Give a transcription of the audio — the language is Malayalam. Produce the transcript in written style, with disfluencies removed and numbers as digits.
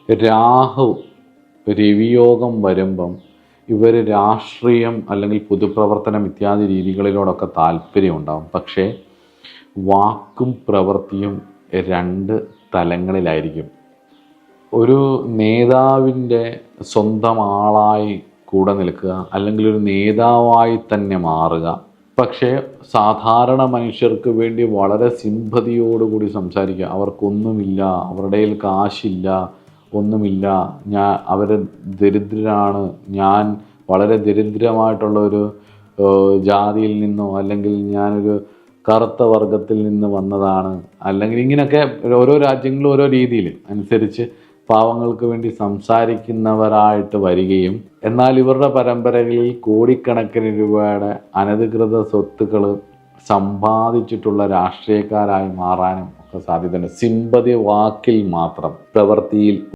രാഹു രവിയോഗം വരുമ്പം ഇവർ രാഷ്ട്രീയം അല്ലെങ്കിൽ പൊതുപ്രവർത്തനം ഇത്യാദി രീതികളിലോടൊക്കെ താല്പര്യം ഉണ്ടാകും. പക്ഷേ വാക്കും പ്രവൃത്തിയും രണ്ട് തലങ്ങളിലായിരിക്കും. ഒരു നേതാവിൻ്റെ സ്വന്തം ആളായി കൂടെ നിൽക്കുക, അല്ലെങ്കിൽ ഒരു നേതാവായി തന്നെ മാറുക. പക്ഷേ സാധാരണ മനുഷ്യർക്ക് വേണ്ടി വളരെ സിമ്പതിയോടുകൂടി സംസാരിക്കുക. അവർക്കൊന്നുമില്ല, അവരുടെ കയ്യിൽ കാശില്ല, ഒന്നുമില്ല, അവർ ദരിദ്രരാണ്, ഞാൻ വളരെ ദരിദ്രമായിട്ടുള്ളൊരു ജാതിയിൽ നിന്നോ അല്ലെങ്കിൽ ഞാനൊരു കറുത്ത വർഗത്തിൽ നിന്ന് വന്നതാണ്, അല്ലെങ്കിൽ ഇങ്ങനെയൊക്കെ ഓരോ രാജ്യങ്ങളും ഓരോ രീതിയിൽ അനുസരിച്ച് പാവങ്ങൾക്ക് വേണ്ടി സംസാരിക്കുന്നവരായിട്ട് വരികയും, എന്നാൽ ഇവരുടെ പരമ്പരകളിൽ കോടിക്കണക്കിന് രൂപയുടെ അനധികൃത സ്വത്തുക്കൾ സമ്പാദിച്ചിട്ടുള്ള രാഷ്ട്രീയക്കാരായി മാറാനും ഒക്കെ സാധ്യതയുണ്ട്. സിമ്പതി വാക്കിൽ മാത്രം, പ്രവൃത്തിയിൽ